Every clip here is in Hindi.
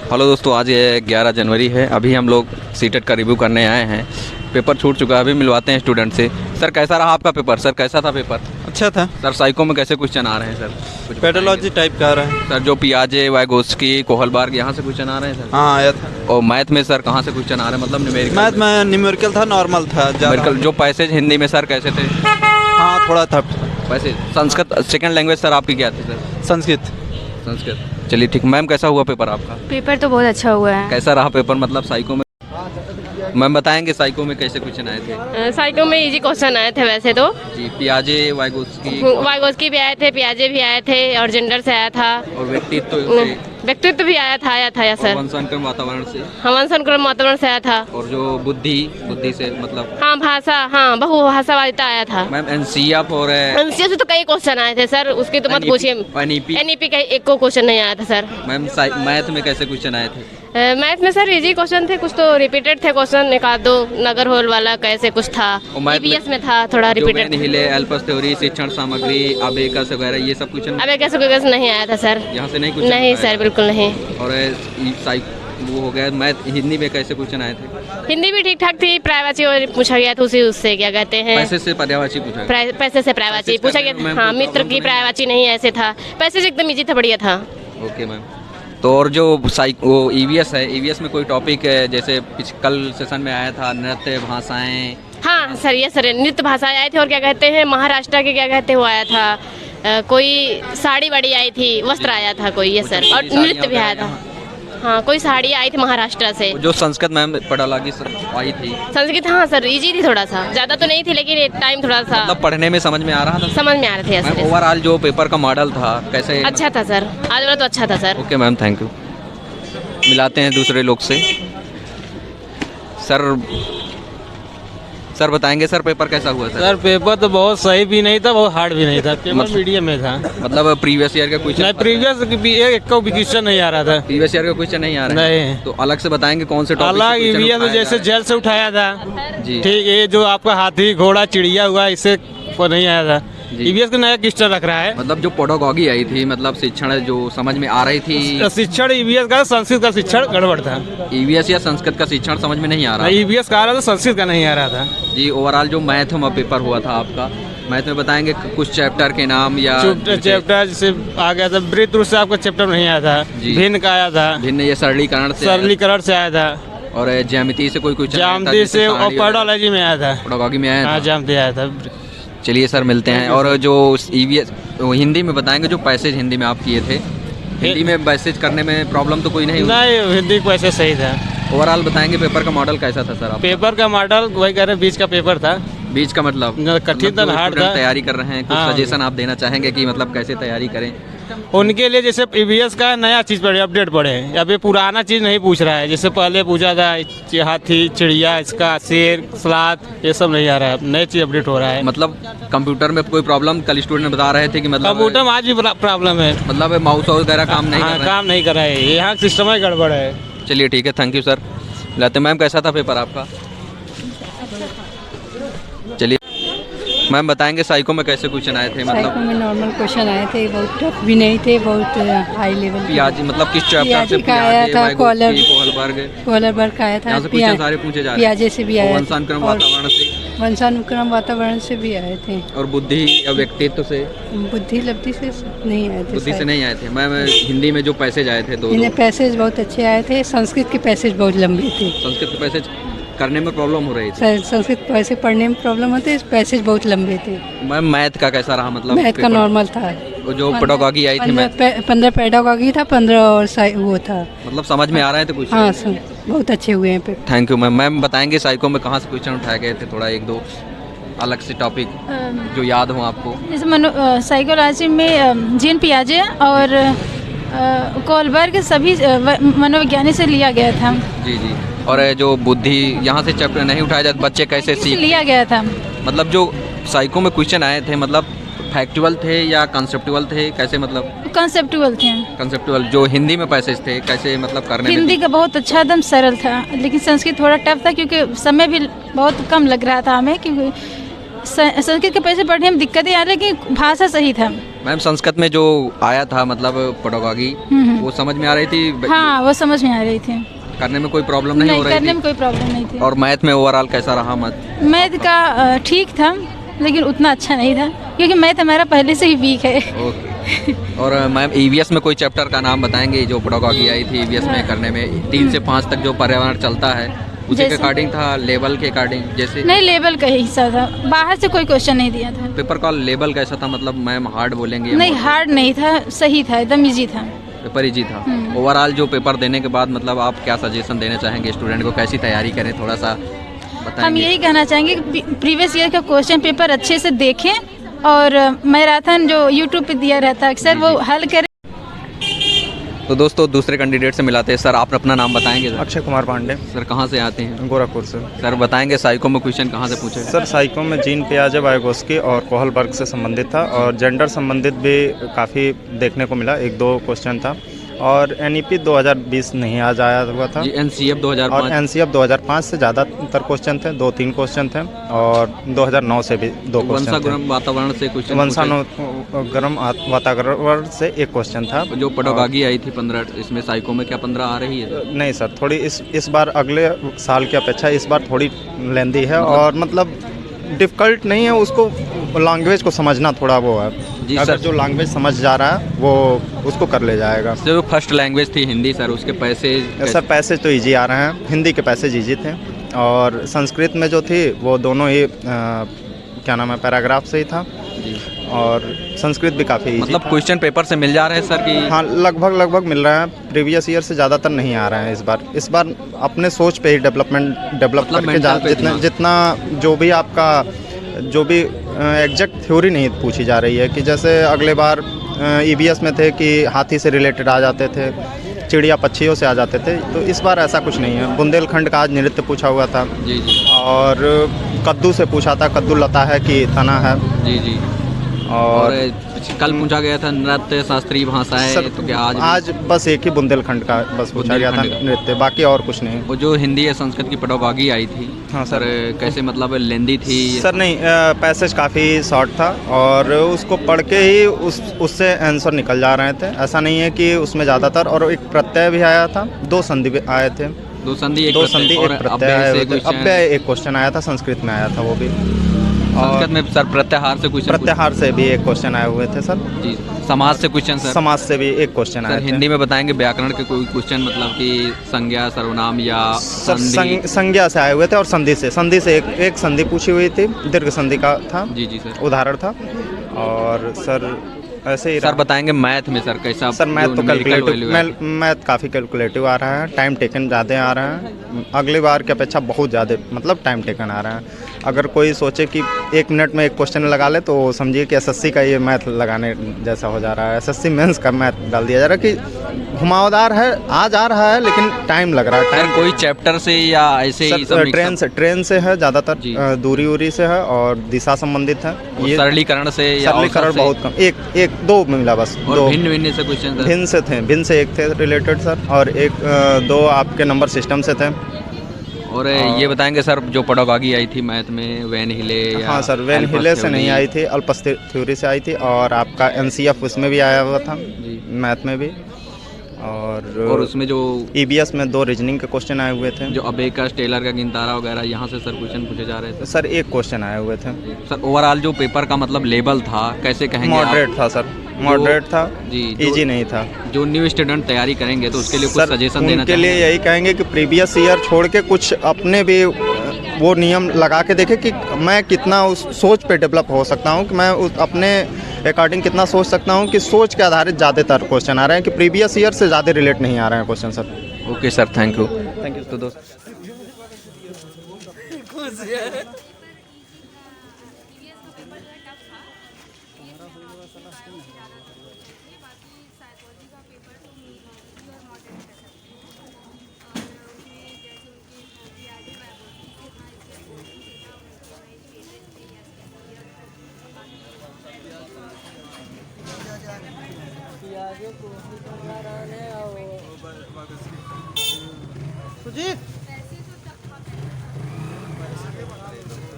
हेलो दोस्तों, आज ये 11 जनवरी है। अभी हम लोग सीटेट का रिव्यू करने आए हैं। पेपर छूट चुका है, अभी मिलवाते हैं स्टूडेंट से। सर कैसा रहा आपका पेपर? सर कैसा था पेपर? अच्छा था सर साइको में कैसे क्वेश्चन आ रहे हैं सर? कुछ पेडोलॉजी टाइप का आ रहा है। सर जो पियाजे, वाइगोस्की, कोहलबर्ग यहाँ से क्वेश्चन आ रहे हैं सर? हाँ आया था। और मैथ में सर कहाँ से क्वेश्चन आ रहे हैं? मतलब न्यूमेरिकल? मैथ में न्यूमेरिकल था, नॉर्मल था न्यूमेरिकल। जो पैसेज हिंदी में सर कैसे थे? हाँ थोड़ा था। Passage Sanskrit second language sir आपकी क्या थी सर? संस्कृत। संस्कृत। चलिए ठीक। मैम कैसा हुआ पेपर आपका? पेपर तो बहुत अच्छा हुआ है। कैसा रहा पेपर? मतलब साइको में मैम बताएंगे साइको में कैसे क्वेश्चन आए थे? साइको में इजी क्वेश्चन आए थे वैसे तो। जी, पियाजे, वाइगोस्की, वाइगोस्की भी आए थे, पियाजे भी आए थे और जेंडर से आया था और व्यक्तित्व व्यक्तित्व भी आया था या सर। वंशानुक्रम वातावरण से। हाँ, वंशानुक्रम वातावरण से आया था। और जो बुद्धि से मतलब हाँ भाषा, हाँ बहुभाषावादिता आया था। मैम एनसीएफ और एनसीएफ से तो कई क्वेश्चन आए थे सर, उसकी तो मत पूछिए। एनईपी का एक को क्वेश्चन नहीं आया था सर। मैम मैथ में कैसे क्वेश्चन आए थे? मैथ में सर इजी क्वेश्चन थे, कुछ तो रिपीटेड थे क्वेश्चन, एक आध दो नगर होल वाला कैसे कुछ था। ईवीएस में था थोड़ा रिपीटेड। एल्पस थ्योरी, शिक्षण सामग्री, अबेकस वगैरह ये सब क्वेश्चन। अब कैसे क्वेश्चन नहीं आया था सर यहाँ से? नहीं नहीं सर, बिल्कुल नहीं। और वो हो गया मैथ। हिंदी में कैसे क्वेश्चन आए थे? हिंदी भी ठीक ठाक थी, प्रायवाची और पूछा गया था उसी उससे क्या कहते हैं, पैसे से पर्यायवाची पूछा गया। पैसे से प्रायवाची पूछा गया। हाँ, मित्र की प्रायवाची नहीं ऐसे था। पैसे से एकदम इजी था, बढ़िया था। Okay ma'am. तो और जो वो ईवीएस है, ईवीएस में कोई टॉपिक है जैसे कल सेशन में आया था नृत्य भाषाएं? हाँ सर, ये सर नृत्य भाषाएं आए थे और क्या कहते हैं महाराष्ट्र के क्या कहते हैं वो आया था। कोई साड़ी वाड़ी आई थी, वस्त्र आया था कोई, ये सर। और नृत्य भी आया था। हाँ, कोई साड़ी आई थी महाराष्ट्र से। जो संस्कृत मैम पढ़ालागी आई थी संस्कृत, हाँ सर इजी थी, थोड़ा सा ज़्यादा तो नहीं थी लेकिन टाइम थोड़ा सा मतलब पढ़ने में समझ में आ रहा था। समझ में आ रहे थे सर। ओवरऑल जो पेपर का मॉडल था कैसे? अच्छा था सर, आज वाला तो अच्छा था sir. Okay ma'am, thank you. मिलाते हैं दूसरे लोग से। सर बताएंगे सर पेपर कैसा हुआ सर? सर पेपर तो बहुत सही भी नहीं था, बहुत हार्ड भी नहीं था, पेपर मीडियम में था। मतलब प्रीवियस ईयर का क्वेश्चन? नहीं, प्रीवियस एक क्वेश्चन नहीं आ रहा था। प्रीवियस ईयर का क्वेश्चन नहीं आ रहा है? नहीं। तो अलग से बताएंगे कौन से टॉपिक? अलग ईवीएस में जैसे जेल से उठाया था जी, ठीक। ये जो आपका हाथी घोड़ा चिड़िया हुआ, इससे को नहीं आया था। ईवीएस का नया किस्टर रख रहा है। मतलब जो पेडागॉजी आई थी, मतलब शिक्षण जो समझ में आ रही थी। शिक्षण ईवीएस का, संस्कृत का शिक्षण गड़बड़ था। ईवीएस या संस्कृत का शिक्षण समझ में नहीं आ रहा? ईवीएस का आ रहा था, संस्कृत का नहीं आ रहा था जी। ओवरऑल जो मैथ में पेपर हुआ था आपका, मैथ में बताएंगे कुछ चैप्टर के नाम या चैप्टर जैसे आ गया था। वृत्त रूप से आपका चैप्टर नहीं आया था। भिन्न का आया था। भिन्न ये सरलीकरण से आया था। और ज्यामिति से कोई कुछ? ज्यामिति से और पेडोलॉजी में आया था। पेडागॉजी में आया था। ज्यामिति आया था। चलिए सर मिलते हैं। और जो ईवीएस हिंदी में बताएंगे, जो पैसेज हिंदी में आप किए थे, हिंदी में पैसेज करने में प्रॉब्लम तो कोई नहीं? हिंदी पैसेज सही था। ओवरऑल बताएंगे पेपर का मॉडल कैसा था सर? आप पेपर का मॉडल वही कह रहे, बीच का पेपर था। बीच का मतलब कठिन था, हार्ड था। तैयारी कर रहे हैं, कुछ सजेशन आप देना चाहेंगे कि मतलब कैसे तैयारी करें उनके लिए? जैसे ईवीएस का नया चीज़ पढ़े, अपडेट पढ़े। अभी पुराना चीज़ नहीं पूछ रहा है, जैसे पहले पूछा था हाथी चिड़िया, इसका शेर सलाद, ये सब नहीं आ रहा है। नई चीज़ अपडेट हो रहा है। मतलब कंप्यूटर में कोई प्रॉब्लम? कल स्टूडेंट बता रहे थे कि मतलब कंप्यूटर में आज भी प्रॉब्लम है, मतलब माउस वगैरह काम नहीं कर रहा है। काम नहीं कर रहा है, यहाँ सिस्टम ही गड़बड़ है। चलिए ठीक है, thank you sir. Latte ma'am कैसा था पेपर आपका? चलिए मैम बताएंगे साइको में कैसे क्वेश्चन आए थे? मतलब साइको में नॉर्मल क्वेश्चन आए थे, बहुत टफ भी नहीं थे, बहुत हाई लेवल। पियाजी मतलब किस चैप्टर से? का आया था, कोहलबर्ग का आया था। यहाँ से क्वेश्चन सारे पूछे जा रहे हैं। पियाजे से भी आया, वंशानुक्रम वातावरण से, वंशानुक्रम वातावरण से भी आए थे। और बुद्धि या व्यक्तित्व से? बुद्धि लब्धि से नहीं आए थे। बुद्धि से नहीं आए थे। मैम हिंदी में जो पैसेज आए थे, दो पैसेज बहुत अच्छे आए थे। संस्कृत के पैसेज बहुत लंबे थे। संस्कृत के पैसेज करने में प्रॉब्लम हो रही थी? संस्कृत पैसे पढ़ने में प्रॉब्लम होते, पैसेज बहुत लंबे थे। मैम मैथ का कैसा रहा? मतलब मैथ का नॉर्मल था। जो पेडागॉजी आई थी, 15 पेडागॉजी था, 15 और वो था। मतलब समझ में आ रहा है तो कुछ? हाँ सर, बहुत अच्छे हुए हैं paper. Thank you ma'am. Ma'am बताएंगे साइको में कहाँ से क्वेश्चन उठाए गए थे? थोड़ा एक दो अलग से टॉपिक जो याद हो आपको। जैसे साइकोलॉजी में जीन पियाजे और कोहलबर्ग सभी मनोविज्ञानी से लिया गया था। जी जी। और जो बुद्धि यहाँ से चैप्टर नहीं उठाया जाता, बच्चे कैसे सीख लिया गया था? मतलब जो साइको में क्वेश्चन आए थे, मतलब फैक्चुअल थे या कंसेप्चुअल थे? कैसे मतलब? कंसेप्चुअल थे। कंसेप्चुअल। जो हिंदी में पैसेज थे कैसे मतलब करने में? हिंदी का बहुत अच्छा, एकदम सरल था, लेकिन संस्कृत थोड़ा टफ था क्योंकि समय भी बहुत कम लग रहा था हमें, क्योंकि संस्कृत के पैसे पढ़ने में दिक्कतें आ रही, लेकिन भाषा सही था। मैम संस्कृत में जो आया था मतलब पेडागॉजी वो समझ में आ रही थी? हाँ वो समझ में आ रही थी। करने में कोई प्रॉब्लम नहीं हो रही करने थी? में कोई प्रॉब्लम नहीं थी। और मैथ में ओवरऑल कैसा रहा मत? मैथ का ठीक था लेकिन उतना अच्छा नहीं था क्योंकि मैथ हमारा पहले से ही वीक है। ओके। और मैम ईवीएस में कोई चैप्टर का नाम बताएंगे जो पेडागॉजी आई थी ईवीएस में करने में 3 से 5 तक जो पर्यावरण चलता है उसी के जैसे? अकॉर्डिंग था, लेवल के अकॉर्डिंग जैसे? नहीं लेवल का ही हिस्सा था, बाहर से कोई क्वेश्चन नहीं दिया था। पेपर का लेवल कैसा था मतलब मैम हार्ड बोलेंगे या नहीं moderate? हार्ड नहीं था, सही था, एकदम इजी था। पेपर इजी था। ओवरऑल जो पेपर देने के बाद मतलब आप क्या सजेशन देना चाहेंगे स्टूडेंट को, कैसी तैयारी करें थोड़ा सा हम बताएंगे? यही कहना चाहेंगे कि प्रीवियस ईयर का क्वेश्चन पेपर अच्छे से देखें और मैराथन जो यूट्यूब पे दिया रहता है अक्सर वो हल करें। तो दोस्तों दूसरे कैंडिडेट से मिलाते हैं। सर आप अपना नाम बताएंगे सर? अक्षय कुमार पांडे, सर कहाँ से आते हैं? गोरखपुर से। सर बताएंगे साइको में क्वेश्चन कहाँ से पूछे? सर साइको में जीन पियाजे, वाइगोस्की और कोहलबर्ग से संबंधित था और जेंडर संबंधित भी काफ़ी देखने को मिला, 1-2 क्वेश्चन था। और एनईपी 2020 नहीं आज आया हुआ था एनसीएफ 2005 और एनसीएफ 2005 से ज़्यादातर क्वेश्चन थे, 2-3 क्वेश्चन थे और 2009 से भी 2 क्वेश्चन थे। वंशागुरम वातावरण से क्वेश्चन वंशानुगरम वातावरण से 1 क्वेश्चन था। जो पेडागॉजी आई थी 15, इसमें साइको में क्या 15 आ रही है? नहीं सर, थोड़ी इस बार अगले साल की अपेक्षा इस बार थोड़ी लेंदी है और मतलब डिफ़िकल्ट नहीं है, उसको लैंग्वेज को समझना थोड़ा वो है। जी अगर सर। जो लैंग्वेज समझ जा रहा है वो उसको कर ले जाएगा। जो फर्स्ट लैंग्वेज थी हिंदी सर उसके पैसे सर पैसेज तो इजी आ रहे हैं, हिंदी के पैसेज इजी थे और संस्कृत में जो थी वो दोनों ही क्या नाम है पैराग्राफ से ही था जी। और संस्कृत भी काफ़ी इजी मतलब क्वेश्चन पेपर से मिल जा रहे हैं सर कि? हाँ लगभग मिल रहा है, प्रीवियस ईयर से ज़्यादातर नहीं आ रहे हैं इस बार अपने सोच पे ही डेवलप मतलब करके जितना जो भी आपका जो भी एग्जैक्ट थ्योरी नहीं पूछी जा रही है कि जैसे अगले बार ईवीएस में थे कि हाथी से रिलेटेड आ जाते थे, चिड़िया पक्षियों से आ जाते थे, तो इस बार ऐसा कुछ नहीं है। बुंदेलखंड का आज नृत्य पूछा हुआ था जी जी और कद्दू से पूछा था, कद्दू लता है कि तना है। जी जी। और कल पूछा गया था नृत्य शास्त्रीय भाषाएं, सर तो क्या आज बस एक ही बुंदेलखंड का बस पूछा गया था बुंदेलखंड का। नृत्य, बाकी और कुछ नहीं। वो जो हिंदी या संस्कृत की पेडागॉजी आई थी हाँ सर कैसे मतलब लेंदी थी? सर नहीं पैसेज काफ़ी शॉर्ट था और उसको पढ़ के ही उससे आंसर निकल जा रहे थे, ऐसा नहीं है कि उसमें ज़्यादातर। और एक प्रत्यय भी आया था, 2 संधि भी आए थे, 2 संधि एक प्रत्यय आए हुए थे। अव्यय एक क्वेश्चन आया था, संस्कृत में आया था वो भी। संस्कृत में सर प्रत्याहार से क्वेश्चन? प्रत्याहार से भी एक क्वेश्चन आए हुए थे सर जी। समाज से क्वेश्चन सर? समाज से भी एक क्वेश्चन आया सर था। हिंदी में बताएंगे व्याकरण के कोई क्वेश्चन मतलब कि संज्ञा सर्वनाम या सर संधि? संज्ञा से आए हुए थे और संधि से एक संधि पूछी हुई थी, दीर्घ संधि का था, जी जी सर। उदाहरण था। और सर ऐसे ही सर बताएंगे मैथ में सर कैसा? सर मैथ जो तो numerical value है? कैलकुलेटिव, मैथ काफ़ी कैलकुलेटिव आ रहा है, टाइम टेकन ज़्यादा आ रहा है, अगली बार की अपेक्षा बहुत ज़्यादा मतलब टाइम टेकन आ रहा है। अगर कोई सोचे कि 1 मिनट में एक क्वेश्चन लगा ले तो समझिए कि एसएससी का ये मैथ लगाने जैसा हो जा रहा है। एसएससी मेंस का मैथ डाल दिया जा रहा है कि घुमावदार है, आज आ रहा है लेकिन टाइम लग रहा है। सर कोई चैप्टर से या ऐसे ही सब ट्रेन से है ज़्यादातर, जी। दूरी से है और दिशा संबंधित है। ये सरलीकरण से या सरलीकरण औसत से? बहुत कम, एक 2 मिला बस। और 2 भिन्न से क्वेश्चन सर? भिन्न से एक थे रिलेटेड सर और 2 आपके नंबर सिस्टम से थे। और ये बताएंगे सर जो पेडागॉजी आई थी मैथ में वैन हिले या? हाँ सर वैन हिले से नहीं आई थी, अल्पस थ्योरी से आई थी और आपका एनसीएफ उसमें भी आया हुआ था, मैथ में भी। और उसमें जो ईवीएस में 2 रीजनिंग के क्वेश्चन आए हुए थे, जो अबेकस टेलर का गिनतारा वगैरह यहाँ से सर क्वेश्चन पूछे जा रहे थे? सर 1 क्वेश्चन आए हुए थे। सर ओवरऑल जो पेपर का मतलब लेवल था कैसे कहेंगे? मॉडरेट था सर, मॉडरेट था जी। इजी नहीं था। जो न्यू स्टूडेंट तैयारी करेंगे तो उसके लिए कुछ सजेशन देना उनके लिए यही कहेंगे कि प्रीवियस ईयर छोड़ के कुछ अपने भी वो नियम लगा के देखें कि मैं कितना उस सोच पे डेवलप हो सकता हूँ, कि मैं अपने अकॉर्डिंग कितना सोच सकता हूँ, कि सोच के आधारित ज़्यादातर क्वेश्चन आ रहे हैं कि प्रीवियस ईयर से ज़्यादा रिलेट नहीं आ रहे हैं question sir. Okay sir, thank you. तो दोस्त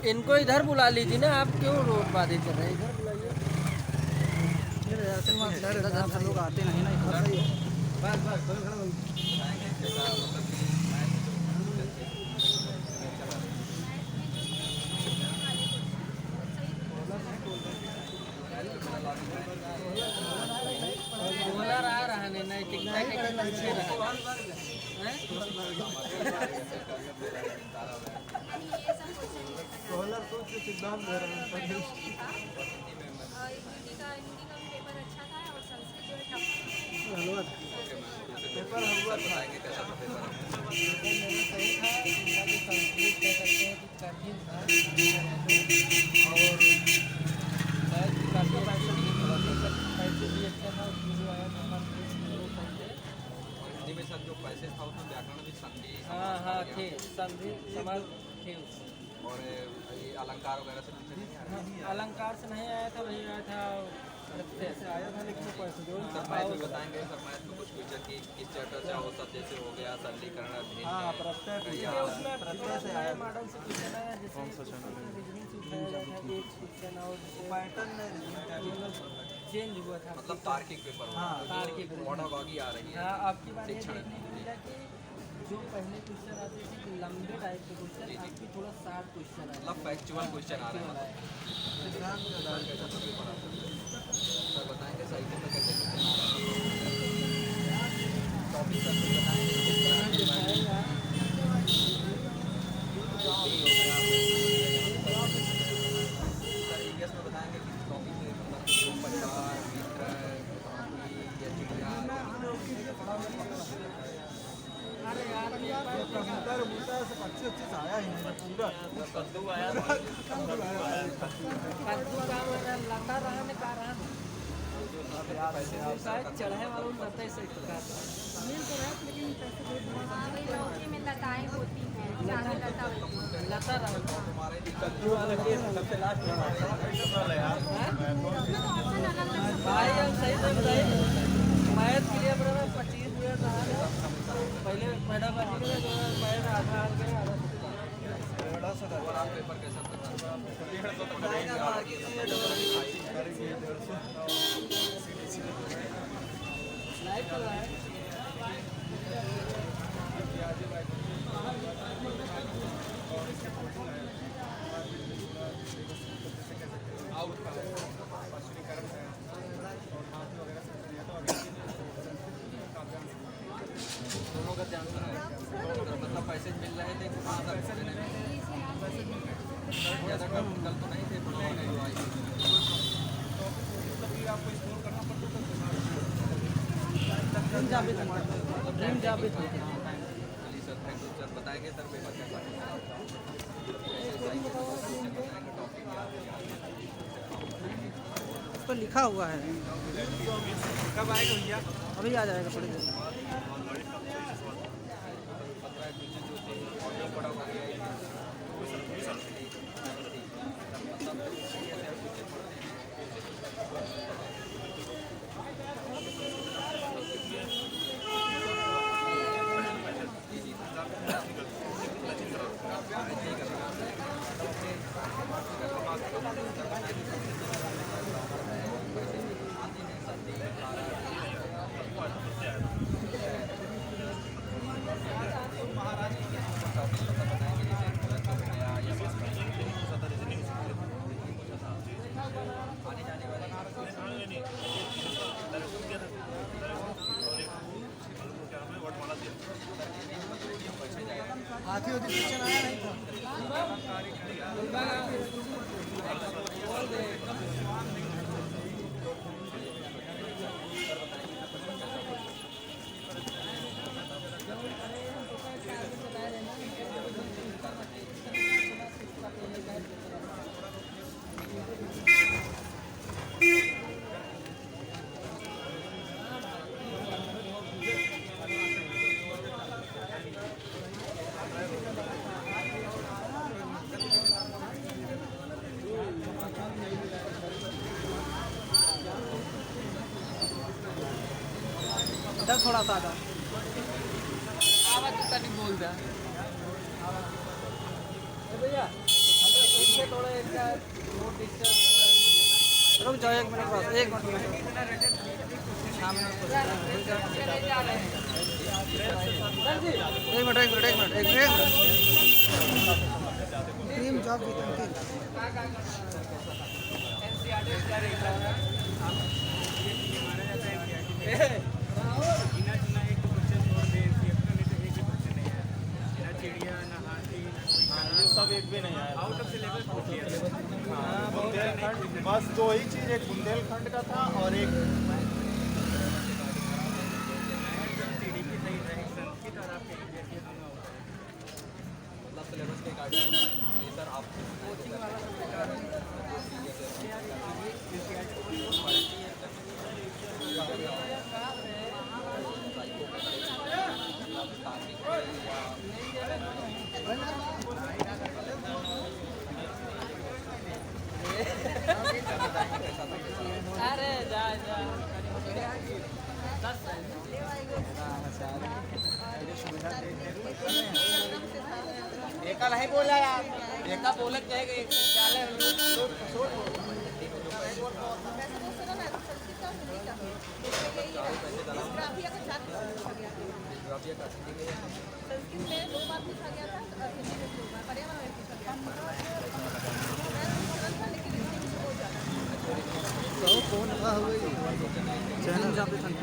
इनको इधर बुला लीजिए ना, आप क्यों रोड बाधित कर रहे हैं? इधर बुलाइए। लोग आते नहीं ना। हिंदी का भी पेपर अच्छा था और संस्कृत जो है पेपर हुआ बताएंगे कैसा था पेपर? सही था, संस्कृत कह सकते हैं कि कठिन था और शायद काफ़ी पैसे भी अच्छा था, उसमें जो आया था हमारे हिंदी में सर जो पैसे था उसमें व्याकरण भी संधि हाँ थे, संधि समाज थे उसमें। और ये अलंकार वगैरह से पूछे नहीं आ रहे? अलंकार से नहीं आया था, वही आया था से आया था, लेकिन पैसे जो सर मैथ में बताएंगे, सर मैथ में कुछ फ्यूचर की किस चैप्टर से औसत जैसे हो गया, सरलीकरण मॉडल से पूछना है, जैसे रीजनिंग से उठाया जाता है एक क्वेश्चन और पैटर्न चेंज हुआ था, मतलब तार्किक पेपर। हाँ तार्किक मोनोलॉगी आ रही है। हाँ आपकी बात ये देखने को मिला कि जो पहले क्वेश्चन आते थे कि लंबे टाइप के क्वेश्चन, आपकी थोड़ा शार्ट क्वेश्चन आए, मतलब फैक्चुअल क्वेश्चन आ रहे हैं। सर बताएंगे साहित्य में कैसे क्वेश्चन आ रहे हैं? टॉपिक सर बताएंगे। सर इंग्लिश में बताएंगे कि टॉपिक में मतलब परिवार, मित्र, या चिड़िया। अरे यार अच्छे से आया ही नहीं पूरा। कद्दू आया था। कद्दू का लता रहने का रहन शायद चढ़े वालों में लता से लौकी में लताएं होती हैं, ज़्यादा लता होती है। लता रहता कद्दू वाला केस सबसे लास्ट में भाई हम सही से बताइए, मैथ के लिए अपना 25 मिनट रहा है, पहले मैडम और आप पेपर कैसा था? लाइव चल रहा है। दोनों का ध्यान मतलब पैसे मिल रहे थे कहाँ तक देने में? ज़्यादा कल तो नहीं थे, ड्रीम जॉब भी थे। चलिए सर, थैंक यू सर। बताएंगे सर पेपर कैसा उस पर लिखा हुआ है। कब आएगा भैया? अभी आ जाएगा थोड़ी देर। हाथी होती क्वेश्चन आया नहीं था। थोड़ा सा आवाज नहीं बोल रहा भैया, थोड़ा इसका रुक जाओ 1 मिनट बस 1 मिनट सामने एक मिनट ड्रीम जॉब विद अंकित सब एक भी नहीं आया आउट ऑफ सिलेबस बस 2 ही चीज़, एक बुंदेलखंड का था और एक एका नहीं बोला यार, एका बोलत जाएगा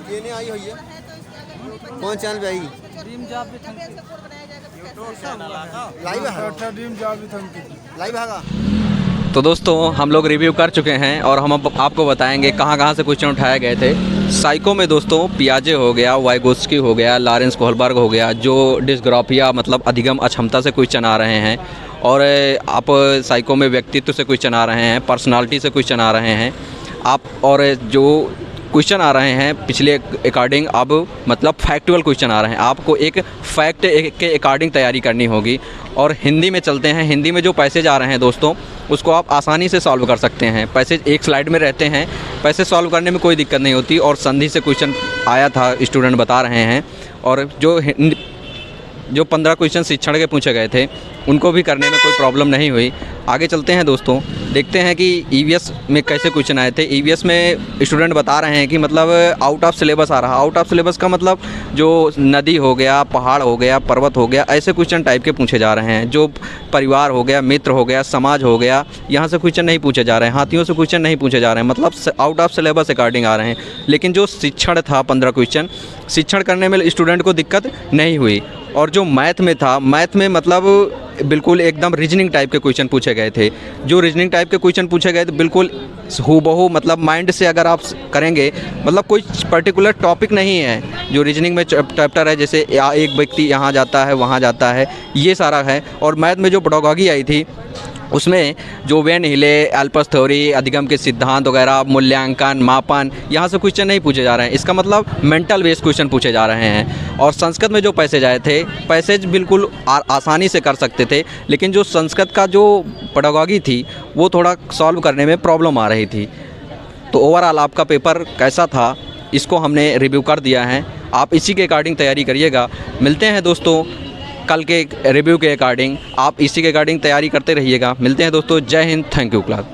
ये नहीं आई हुई है, कौन चैनल पे आएगी? Dream job with Ankit live है, dream job with Ankit live है। तो दोस्तों हम लोग रिव्यू कर चुके हैं और हम अब आपको बताएंगे कहाँ से क्वेश्चन उठाए गए थे। साइको में दोस्तों पियाजे हो गया, वाइगोस्की हो गया, लॉरेंस कोहलबर्ग हो गया, जो डिस्ग्राफिया मतलब अधिगम अक्षमता से क्वेश्चन आ रहे हैं। और आप साइको में व्यक्तित्व से क्वेश्चन आ रहे हैं, पर्सनालिटी से क्वेश्चन आ रहे हैं आप, और जो क्वेश्चन आ रहे हैं पिछले अकॉर्डिंग अब मतलब फैक्चुअल क्वेश्चन आ रहे हैं। आपको एक फैक्ट के अकॉर्डिंग तैयारी करनी होगी। और हिंदी में चलते हैं, हिंदी में जो पैसेज आ रहे हैं दोस्तों उसको आप आसानी से सॉल्व कर सकते हैं। पैसेज एक स्लाइड में रहते हैं, पैसेज सॉल्व करने में कोई दिक्कत नहीं होती। और संधि से क्वेश्चन आया था, स्टूडेंट बता रहे हैं। और जो 15 क्वेश्चन शिक्षण के पूछे गए थे उनको भी करने में कोई प्रॉब्लम नहीं हुई। आगे चलते हैं दोस्तों, देखते हैं कि ईवीएस में कैसे क्वेश्चन आए थे। ईवीएस में स्टूडेंट बता रहे हैं कि मतलब आउट ऑफ सिलेबस आ रहा। आउट ऑफ सिलेबस का मतलब जो नदी हो गया, पहाड़ हो गया, पर्वत हो गया, ऐसे क्वेश्चन टाइप के पूछे जा रहे हैं। जो परिवार हो गया, मित्र हो गया, समाज हो गया, यहाँ से क्वेश्चन नहीं पूछे जा रहे हैं। हाथियों से क्वेश्चन नहीं पूछे जा रहे हैं, मतलब आउट ऑफ सिलेबस अकॉर्डिंग आ रहे हैं। लेकिन जो शिक्षण था 15 क्वेश्चन, शिक्षण करने में स्टूडेंट को दिक्कत नहीं हुई। और जो मैथ में था, मैथ में मतलब बिल्कुल एकदम रीजनिंग टाइप के क्वेश्चन पूछे गए थे। जो रीजनिंग टाइप के क्वेश्चन पूछे गए थे बिल्कुल हूबहू मतलब माइंड से अगर आप करेंगे, मतलब कोई पर्टिकुलर टॉपिक नहीं है। जो रीजनिंग में चैप्टर है, जैसे एक व्यक्ति यहाँ जाता है वहाँ जाता है, ये सारा है। और मैथ में जो पेडागॉजी आई थी उसमें जो वेन हिले, एल्पस थ्योरी, अधिगम के सिद्धांत वगैरह, मूल्यांकन, मापन, यहाँ से क्वेश्चन नहीं पूछे जा रहे हैं। इसका मतलब मेंटल बेस्ड क्वेश्चन पूछे जा रहे हैं। और संस्कृत में जो पैसेज आए थे, पैसेज बिल्कुल आसानी से कर सकते थे, लेकिन जो संस्कृत का जो पेडागॉजी थी वो थोड़ा सॉल्व करने में प्रॉब्लम आ रही थी। तो ओवरऑल आपका पेपर कैसा था इसको हमने रिव्यू कर दिया है। आप इसी के अकॉर्डिंग तैयारी करिएगा। मिलते हैं दोस्तों कल के रिव्यू के अकॉर्डिंग, आप इसी के अकॉर्डिंग तैयारी करते रहिएगा। मिलते हैं दोस्तों, जय हिंद, थैंक यू क्लास।